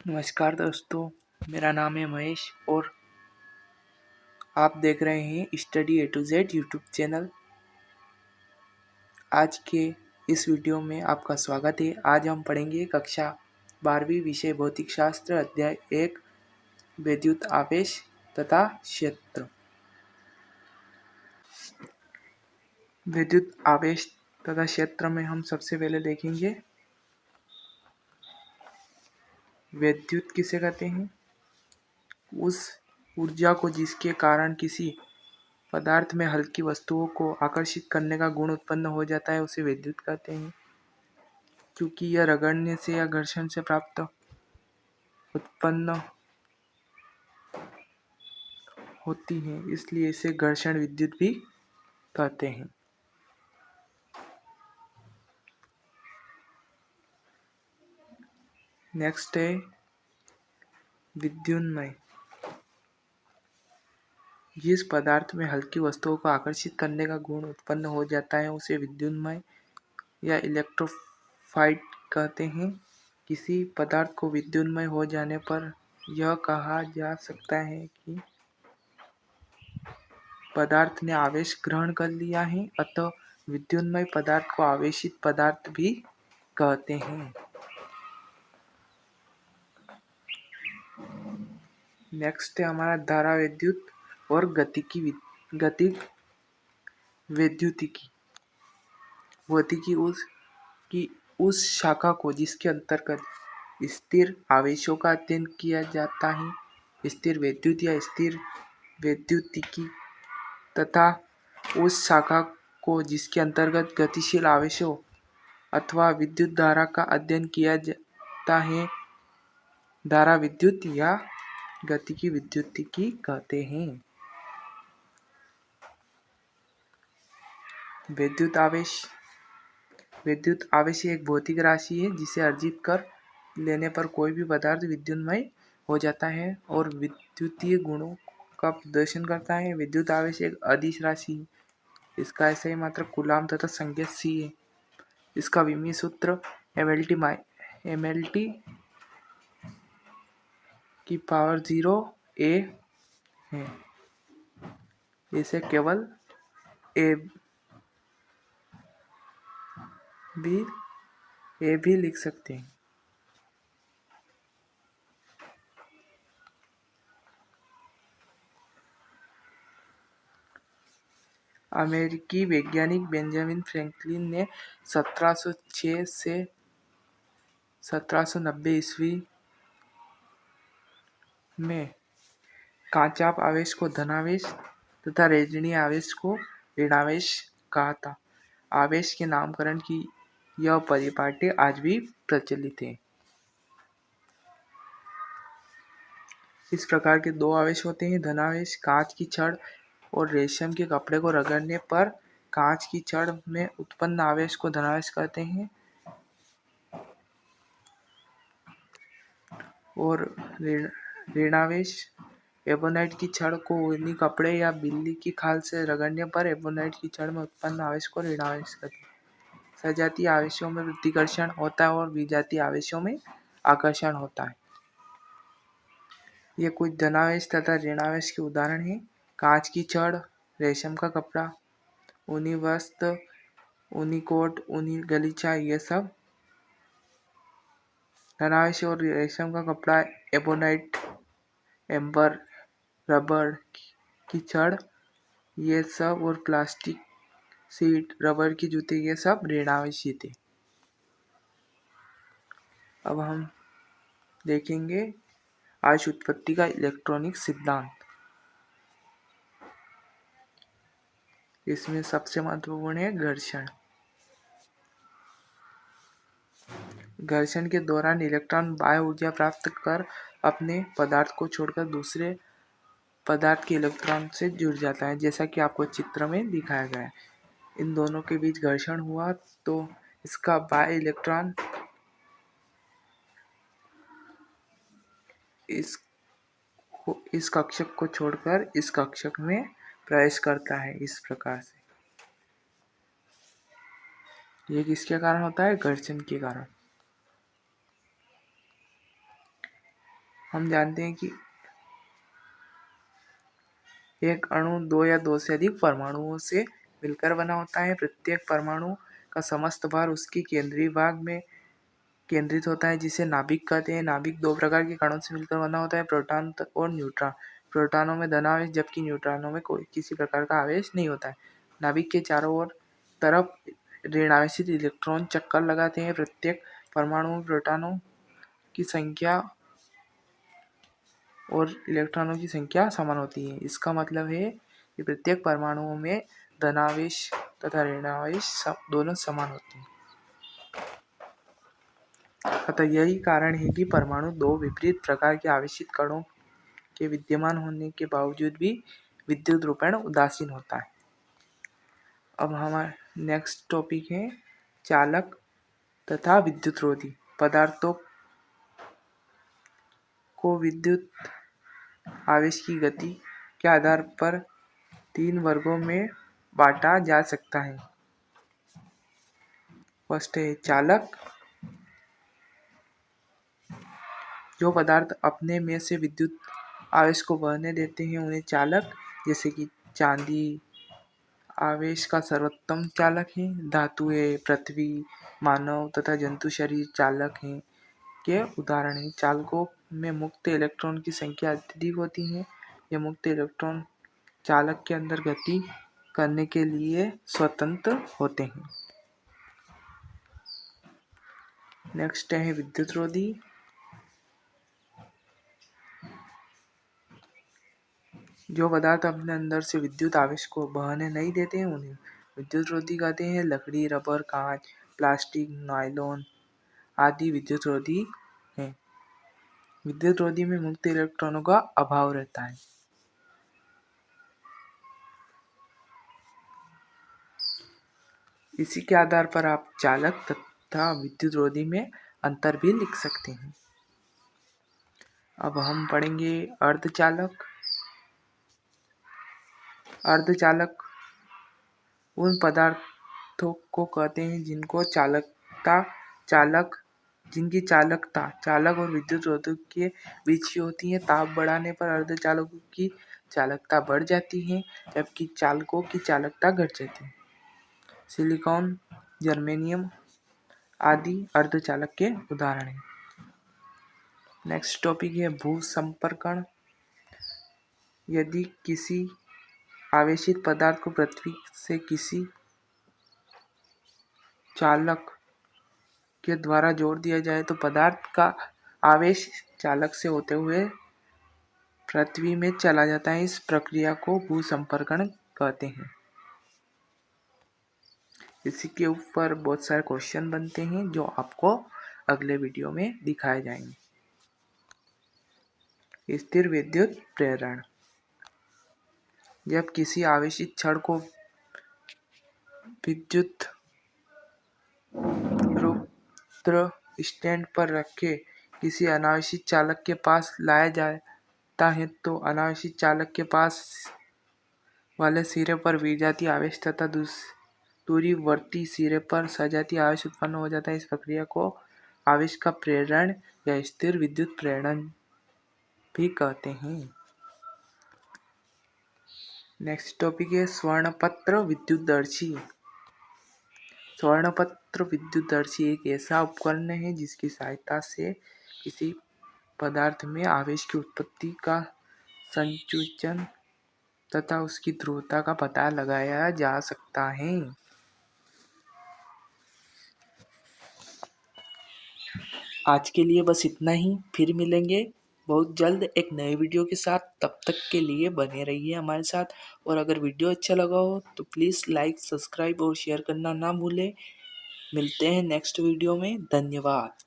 नमस्कार दोस्तों, मेरा नाम है महेश और आप देख रहे हैं study A to Z YouTube channel. आज के इस वीडियो में आपका स्वागत है। आज हम पढ़ेंगे कक्षा 12वीं विषय भौतिक शास्त्र अध्याय 1 विद्युत आवेश तथा क्षेत्र। विद्युत आवेश तथा क्षेत्र में हम सबसे पहले देखेंगे विद्युत किसे कहते हैं। उस ऊर्जा को जिसके कारण किसी पदार्थ में हल्की वस्तुओं को आकर्षित करने का गुण उत्पन्न हो जाता है उसे विद्युत कहते हैं। क्योंकि यह रगड़ने से या घर्षण से प्राप्त उत्पन्न होती है, इसलिए इसे घर्षण विद्युत भी कहते हैं। नेक्स्ट है विद्युन्मय। जिस पदार्थ में हल्की वस्तुओं को आकर्षित करने का गुण उत्पन्न हो जाता है उसे विद्युन्मय या इलेक्ट्रोफाइट कहते हैं। किसी पदार्थ को विद्युन्मय हो जाने पर यह कहा जा सकता है कि पदार्थ ने आवेश ग्रहण कर लिया है, अतः विद्युन्मय पदार्थ को आवेशित पदार्थ भी कहते हैं। नेक्स्ट है हमारा धारा विद्युत और गतिक विद्युतिकी। भौतिकी उस शाखा को जिसके अंतर्गत स्थिर आवेशों का अध्ययन किया जाता है। स्थिर विद्युत या स्थिर विद्युतिकी तथा उस शाखा को जिसके अंतर्गत गतिशील आवेशों अथवा विद्युत धारा का अध्ययन किया जाता है धारा विद्युत या गतिकी विद्युतिकी कहते हैं। विद्युत आवेश एक भौतिक राशि है जिसे अर्जित कर लेने पर कोई भी पदार्थ विद्युन्मय हो जाता है और विद्युतीय गुणों का प्रदर्शन करता है। विद्युत आवेश एक अदिश राशि है। इसका ऐसे मात्रक कूलाम तथा संकेत सी है। इसका विमीय सूत्र MLT की पावर 0 A है। इसे केवल ए भी लिख सकते हैं। अमेरिकी वैज्ञानिक बेंजामिन फ्रैंकलिन ने 1706 से 1790 ईस्वी में कांचाप आवेश को धनावेश तथा रेडिनीय आवेश को ऋणावेश कहा था। आवेश के नामकरण की यह परिपाटी आज भी प्रचलित है। इस प्रकार के दो आवेश होते हैं। धनावेश कांच की छड़ और रेशम के कपड़े को रगड़ने पर कांच की छड़ में उत्पन्न आवेश को धनावेश कहते हैं और ऋणावेश एबोनाइट की छड़ को ऊनी कपड़े या बिल्ली की खाल से रगड़ने पर एबोनाइट की छड़ में उत्पन्न आवेश को ऋणावेश कहते हैं। सजातीय आवेशों में प्रतिकर्षण होता है और विजातीय आवेशों में आकर्षण होता है। ये कुछ धनावेश तथा ऋणावेश के उदाहरण हैं। कांच की छड़, रेशम का कपड़ा, ऊनी वस्त्र, ऊनी कोट, ऊनी गलीचा, ये सब धनावेश। और रेशम का कपड़ा, एबोनाइट, एम्बर, रबर की छड़, ये सब, और प्लास्टिक सीट, रबर की जूते, ये सब ऋणावेशी थे। अब हम देखेंगे आवेश उत्पत्ति का इलेक्ट्रॉनिक सिद्धांत। इसमें सबसे महत्वपूर्ण है घर्षण। घर्षण के दौरान इलेक्ट्रॉन बाह्य ऊर्जा प्राप्त कर अपने पदार्थ को छोड़कर दूसरे पदार्थ के इलेक्ट्रॉन से जुड़ जाता है, जैसा कि आपको चित्र में दिखाया गया है। इन दोनों के बीच घर्षण हुआ तो इसका बाह्य इलेक्ट्रॉन इस कक्षक को छोड़कर इस कक्षक में प्रवेश करता है। इस प्रकार से ये किसके कारण होता है? घर्षण के कारण। हम जानते हैं कि एक अणु दो या दो से अधिक परमाणुओं से मिलकर बना होता है। प्रत्येक परमाणु का समस्त भार उसके केंद्रीय भाग में केंद्रित होता है, जिसे नाभिक कहते हैं। नाभिक दो प्रकार के कणों से मिलकर बना होता है, प्रोटॉन और न्यूट्रॉन। प्रोटॉनों में धनावेश जबकि न्यूट्रॉनों में कोई किसी प्रकार का आवेश नहीं होता है। नाभिक के चारों ओर तरफ ऋणावेशित इलेक्ट्रॉन चक्कर लगाते हैं। प्रत्येक परमाणु में प्रोटॉनों की संख्या और इलेक्ट्रॉनों की संख्या समान होती है। इसका मतलब है कि प्रत्येक परमाणुओं में धनावेश तथा ऋणावेश दोनों समान होते हैं। अतः यही कारण है कि परमाणु दो विपरीत प्रकार के आवेशित कणों के विद्यमान होने के बावजूद भी विद्युत रूपेण उदासीन होता है। अब हमारा नेक्स्ट टॉपिक है चालक तथा विद्युतरोधी। पदार्थों को विद्युत आवेश की गति के आधार पर तीन वर्गों में बांटा जा सकता है। फर्स्ट है चालक। जो पदार्थ अपने में से विद्युत आवेश को बहने देते हैं उन्हें चालक, जैसे कि चांदी आवेश का सर्वोत्तम चालक है। धातुएं, पृथ्वी, मानव तथा जंतु शरीर चालक हैं के उदाहरण हैं। चालकों में मुक्त इलेक्ट्रॉन की संख्या अत्यधिक होती है। ये मुक्त इलेक्ट्रॉन चालक के अंदर गति करने के लिए स्वतंत्र होते हैं। नेक्स्ट है विद्युतरोधी। जो पदार्थ अपने अंदर से विद्युत आवेश को बहने नहीं देते हैं उन्हें विद्युतरोधी कहते हैं। लकड़ी, रबर, कांच, प्लास्टिक, नायलॉन आदि विद्युतरोधी हैं। विद्युतरोधी में मुक्त इलेक्ट्रॉनों का अभाव रहता है। इसी के आधार पर आप चालक तथा विद्युतरोधी में अंतर भी लिख सकते हैं। अब हम पढ़ेंगे अर्धचालक। अर्धचालक उन पदार्थों को कहते हैं जिनकी चालकता चालक और विद्युतरोधक के बीच की होती है। ताप बढ़ाने पर अर्धचालकों की चालकता बढ़ जाती है जबकि चालकों की चालकता घट जाती है। सिलिकॉन, जर्मेनियम आदि अर्धचालक के उदाहरण हैं। नेक्स्ट टॉपिक है भूसंपर्कण। यदि किसी आवेशित पदार्थ को पृथ्वी से किसी चालक के द्वारा जोड़ दिया जाए तो पदार्थ का आवेश चालक से होते हुए पृथ्वी में चला जाता है। इस प्रक्रिया को भूसंपर्कण कहते हैं। इसी के ऊपर बहुत सारे क्वेश्चन बनते हैं जो आपको अगले वीडियो में दिखाए जाएंगे। स्थिर विद्युत प्रेरण। जब किसी आवेशित छड़ को विद्युत रूपांतर स्टैंड पर रखे किसी अनावेशित चालक के पास लाया जाता है तो अनावेशित चालक के पास वाले सिरे पर विजातीय आवेश तथा दूरवर्ती सिरे पर सजातीय आवेश उत्पन्न हो जाता है। इस प्रक्रिया को आवेश का प्रेरण या स्थिर विद्युत प्रेरण भी कहते हैं। नेक्स्ट टॉपिक है स्वर्णपत्र विद्युतदर्शी। स्वर्णपत्र विद्युतदर्शी एक ऐसा उपकरण है जिसकी सहायता से किसी पदार्थ में आवेश की उत्पत्ति का संसूचन तथा उसकी ध्रुवता का पता लगाया जा सकता है। आज के लिए बस इतना ही। फिर मिलेंगे बहुत जल्द एक नए वीडियो के साथ। तब तक के लिए बने रहिए हमारे साथ। और अगर वीडियो अच्छा लगा हो तो प्लीज़ लाइक, सब्सक्राइब और शेयर करना ना भूलें। मिलते हैं नेक्स्ट वीडियो में। धन्यवाद।